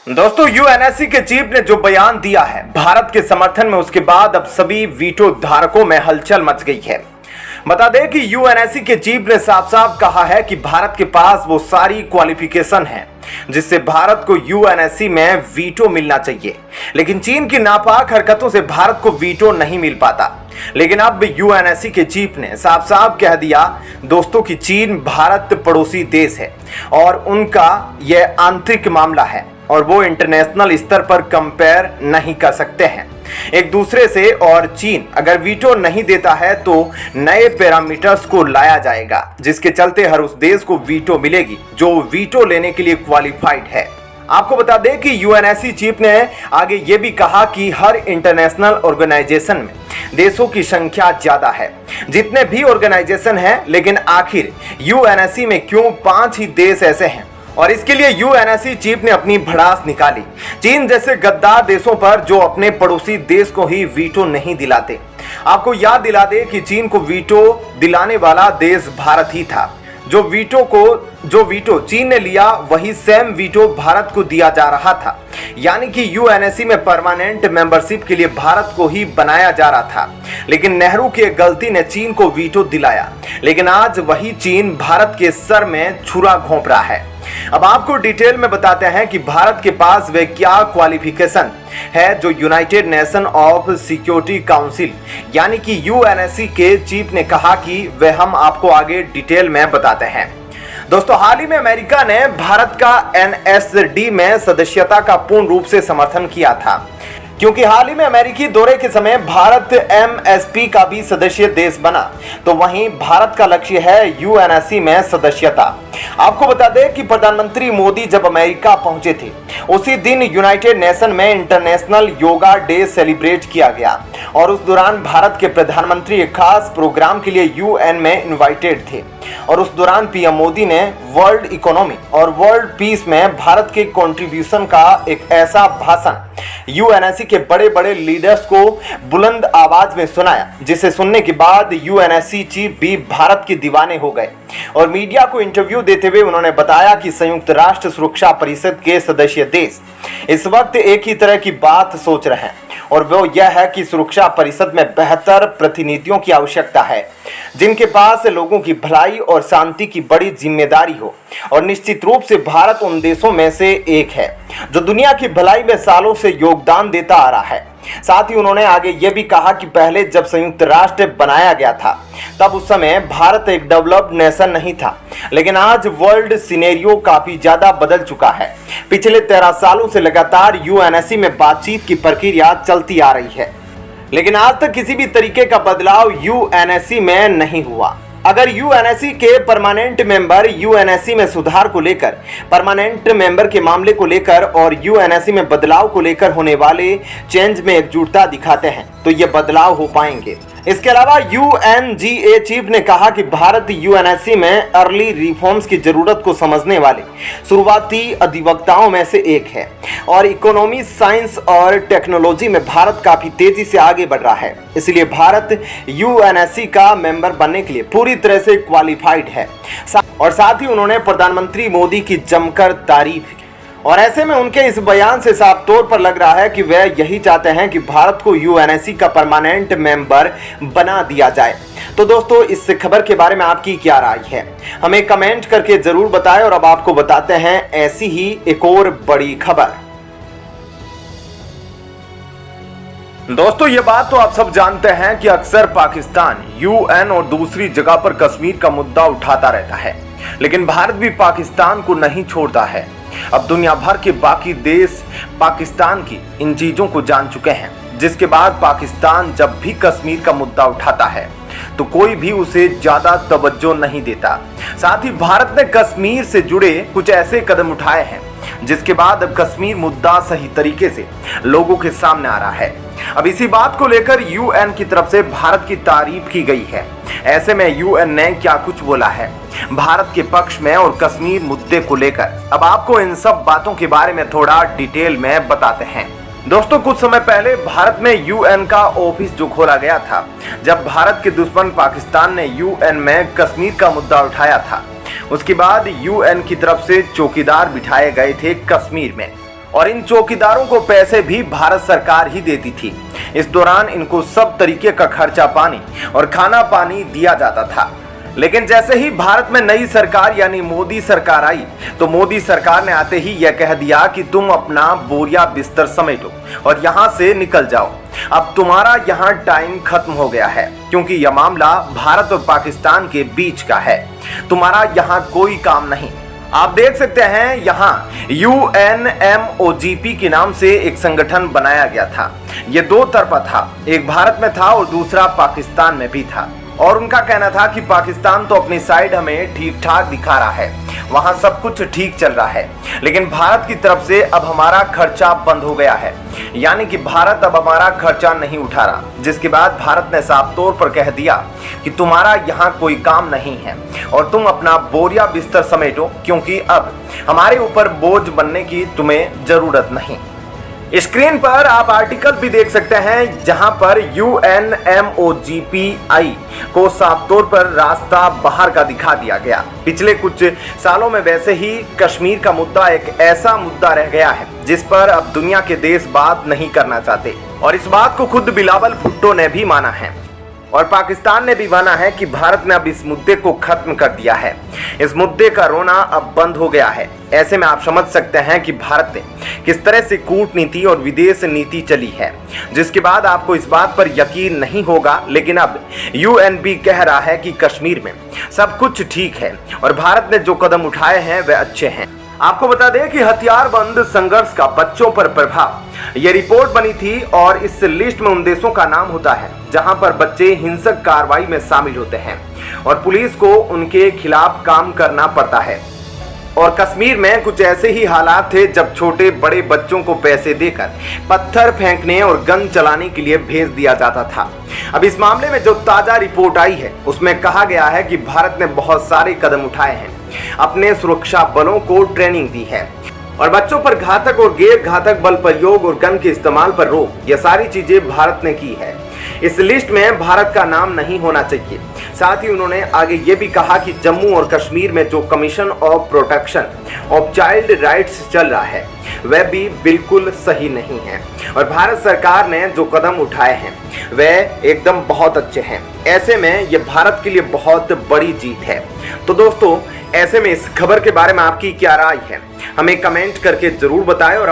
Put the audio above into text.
दोस्तों, यूएनएससी के चीफ ने जो बयान दिया है भारत के समर्थन में, उसके बाद अब सभी वीटो धारकों में हलचल मच गई है। बता दें कि यूएनएससी के चीफ ने साफ साफ कहा है कि भारत के पास वो सारी क्वालिफिकेशन है जिससे भारत को यूएनएससी में वीटो मिलना चाहिए, लेकिन चीन की नापाक हरकतों से भारत को वीटो नहीं मिल पाता। लेकिन अब यूएनएससी के चीफ ने साफ साफ कह दिया दोस्तों कि चीन भारत पड़ोसी देश है और उनका यह आंतरिक मामला है और वो इंटरनेशनल स्तर पर कंपेयर नहीं कर सकते हैं एक दूसरे से। और चीन अगर वीटो नहीं देता है तो नए पैरामीटर्स को लाया जाएगा जिसके चलते हर उस देश को वीटो मिलेगी जो वीटो लेने के लिए क्वालिफाइड है। आपको बता दें कि यूएनएससी चीफ ने आगे ये भी कहा कि हर इंटरनेशनल ऑर्गेनाइजेशन में देशों की संख्या ज्यादा है जितने भी ऑर्गेनाइजेशन हैं, लेकिन आखिर यूएनएससी में क्यों 5 ही देश ऐसे हैं। और इसके लिए यूएनएससी चीफ ने अपनी भड़ास निकाली चीन जैसे गद्दार देशों पर जो अपने पड़ोसी देश को ही वीटो नहीं दिलाते। आपको याद दिला दे कि चीन को वीटो दिलाने वाला देश भारत ही था। जो वीटो चीन ने लिया वही सेम वीटो भारत को दिया जा रहा था, यानी कि यूएनएससी में परमानेंट मेंबरशिप के लिए भारत को ही बनाया जा रहा था। लेकिन नेहरू की गलती ने चीन को वीटो दिलाया, लेकिन आज वही चीन भारत के सर में छुरा घोंप रहा है। अब आपको डिटेल में बताते हैं कि भारत के पास वे क्या क्वालिफिकेशन है जो United nation of security council यानी कि यूएनएससी के चीफ ने कहा कि वे हम आपको आगे डिटेल में बताते हैं। दोस्तों, हाल ही में अमेरिका ने भारत का एनएसडी में सदस्यता का पूर्ण रूप से समर्थन किया था, क्योंकि हाल ही में अमेरिकी दौरे के समय भारत एमएसपी का भी सदस्य देश बना, तो वहीं भारत का लक्ष्य है यूएनएससी में सदस्यता। आपको बता दें कि प्रधानमंत्री मोदी जब अमेरिका पहुंचे थे उसी दिन यूनाइटेड नेशन में इंटरनेशनल योगा डे सेलिब्रेट किया गया और उस दौरान भारत के प्रधानमंत्री एक खास प्रोग्राम के लिए यूएन में इनवाइटेड थे और उस दौरान पीएम मोदी ने वर्ल्ड इकोनॉमी और वर्ल्ड पीस में भारत के कंट्रीब्यूशन का एक ऐसा भाषण यूएनएससी के बड़े बड़े लीडर्स को बुलंद आवाज में सुनाया, जिसे सुनने के बाद यूएनएससी चीफ भी भारत के दीवाने हो गए। और मीडिया को इंटरव्यू देते हुए उन्होंने बताया कि संयुक्त राष्ट्र सुरक्षा परिषद के सदस्य देश इस वक्त एक ही तरह की बात सोच रहे हैं और वो यह है कि सुरक्षा परिषद में बेहतर प्रतिनिधियों की आवश्यकता है जिनके पास लोगों की भलाई और शांति की बड़ी जिम्मेदारी हो। और निश्चित रूप से भारत उन देशों में से एक है जो दुनिया की भलाई में सालों से योगदान देता आ रहा है। साथ ही उन्होंने आगे ये भी कहा कि पहले जब संयुक्त राष्ट्र बनाया गया था तब उस समय भारत एक डेवलप्ड नेशन नहीं था, लेकिन आज वर्ल्ड सिनेरियो काफी ज्यादा बदल चुका है। पिछले 13 सालों से लगातार यूएनएससी में बातचीत की प्रक्रिया चलती आ रही है, लेकिन आज तक किसी भी तरीके का बदलाव यूएनएससी में नहीं हुआ। अगर यूएनएससी के परमानेंट मेंबर यूएनएससी में सुधार को लेकर, परमानेंट मेंबर के मामले को लेकर और यूएनएससी में बदलाव को लेकर होने वाले चेंज में एकजुटता दिखाते हैं तो ये बदलाव हो पाएंगे। इसके अलावा यूएनजीए चीफ ने कहा कि भारत यूएनएससी में अर्ली रिफॉर्म्स की जरूरत को समझने वाले शुरुआती अधिवक्ताओं में से एक है और इकोनॉमी, साइंस और टेक्नोलॉजी में भारत काफी तेजी से आगे बढ़ रहा है, इसलिए भारत यूएनएससी का मेंबर बनने के लिए पूरी तरह से क्वालिफाइड है। और साथ ही उन्होंने प्रधानमंत्री मोदी की जमकर तारीफ की और ऐसे में उनके इस बयान से साफ तौर पर लग रहा है कि वे यही चाहते हैं कि भारत को यूएनएससी का परमानेंट मेंबर बना दिया जाए। तो दोस्तों, इस खबर के बारे में आपकी क्या राय है, हमें कमेंट करके जरूर बताएं। और अब आपको बताते हैं ऐसी ही एक और बड़ी खबर। दोस्तों, ये बात तो आप सब जानते हैं कि अक्सर पाकिस्तान यूएन और दूसरी जगह पर कश्मीर का मुद्दा उठाता रहता है, लेकिन भारत भी पाकिस्तान को नहीं छोड़ता है। अब दुनिया भर के बाकी देश पाकिस्तान की इन चीजों को जान चुके हैं, जिसके बाद पाकिस्तान जब भी कश्मीर का मुद्दा उठाता है तो कोई भी उसे ज्यादा तवज्जो नहीं देता। साथ ही भारत ने कश्मीर से जुड़े कुछ ऐसे कदम उठाए हैं जिसके बाद अब कश्मीर मुद्दा सही तरीके से लोगों के सामने आ रहा है। अब इसी बात को लेकर यूएन की तरफ से भारत की तारीफ की गई है। ऐसे में यूएन ने क्या कुछ बोला है भारत के पक्ष में और कश्मीर मुद्दे को लेकर, अब आपको इन सब बातों के बारे में थोड़ा डिटेल में बताते हैं। दोस्तों, कुछ समय पहले भारत में यूएन का ऑफिस जो खोला गया था, जब भारत के दुश्मन पाकिस्तान ने यूएन में कश्मीर का मुद्दा उठाया था, उसके बाद यूएन की तरफ से चौकीदार बिठाए गए थे कश्मीर में और इन चौकीदारों को पैसे भी भारत सरकार ही देती थी। इस दौरान इनको सब तरीके का खर्चा पानी और खाना पानी दिया जाता था। लेकिन जैसे ही भारत में नई सरकार यानी मोदी सरकार आई तो मोदी सरकार ने आते ही यह कह दिया कि तुम अपना बोरिया बिस्तर समेटो और यहां से निकल जाओ। अब तुम्हारा यहां टाइम खत्म हो गया है, क्योंकि यह मामला भारत और पाकिस्तान के बीच का है। तुम्हारा यहां कोई काम नहीं। आप देख सकते हैं यहाँ UNMOGP के नाम से एक संगठन बनाया गया था। ये दो तरफा था, एक भारत में था और दूसरा पाकिस्तान में भी था। और उनका कहना था कि पाकिस्तान तो अपनी साइड हमें ठीक ठाक दिखा रहा है, वहां सब कुछ ठीक चल रहा है, लेकिन भारत की तरफ से अब हमारा खर्चा बंद हो गया है, यानी कि भारत अब हमारा खर्चा नहीं उठा रहा। जिसके बाद भारत ने साफ तौर पर कह दिया कि तुम्हारा यहाँ कोई काम नहीं है और तुम अपना बोरिया बिस्तर समेटो, क्योंकि अब हमारे ऊपर बोझ बनने की तुम्हें जरूरत नहीं। स्क्रीन पर आप आर्टिकल भी देख सकते हैं जहां पर UNMOGPI को साफ तौर पर रास्ता बाहर का दिखा दिया गया। पिछले कुछ सालों में वैसे ही कश्मीर का मुद्दा एक ऐसा मुद्दा रह गया है जिस पर अब दुनिया के देश बात नहीं करना चाहते, और इस बात को खुद बिलावल भुट्टो ने भी माना है और पाकिस्तान ने भी माना है कि भारत ने अब इस मुद्दे को खत्म कर दिया है। इस मुद्दे का रोना अब बंद हो गया है। ऐसे में आप समझ सकते हैं कि भारत ने किस तरह से कूटनीति और विदेश नीति चली है, जिसके बाद आपको इस बात पर यकीन नहीं होगा। लेकिन अब UNP कह रहा है कि कश्मीर में सब कुछ ठीक है और भारत ने जो कदम उठाए हैं वे अच्छे हैं। आपको बता दें कि हथियारबंद संघर्ष का बच्चों पर प्रभाव, यह रिपोर्ट बनी थी और इस लिस्ट में उन देशों का नाम होता है जहां पर बच्चे हिंसक कार्रवाई में शामिल होते हैं और पुलिस को उनके खिलाफ काम करना पड़ता है। और कश्मीर में कुछ ऐसे ही हालात थे जब छोटे बड़े बच्चों को पैसे देकर पत्थर फेंकने और गन चलाने के लिए भेज दिया जाता था। अब इस मामले में जो ताजा रिपोर्ट आई है उसमें कहा गया है कि भारत ने बहुत सारे कदम उठाए हैं, अपने सुरक्षा बलों को ट्रेनिंग दी है और बच्चों पर घातक और गैर घातक बल प्रयोग और गन के इस्तेमाल पर रोक, ये सारी चीजें भारत ने की है। इस लिस्ट में भारत का नाम नहीं होना चाहिए। साथ ही उन्होंने आगे ये भी कहा कि जम्मू और कश्मीर में जो commission of protection of child rights चल रहा है वह भी बिल्कुल सही नहीं है और भारत सरकार ने जो कदम उठाए हैं वह एकदम बहुत अच्छे हैं। ऐसे में ये भारत के लिए बहुत बड़ी जीत है। तो दोस्तों, ऐसे में इस खबर के बारे में आपकी क्या राय है, हमें कमेंट करके जरूर बताएं और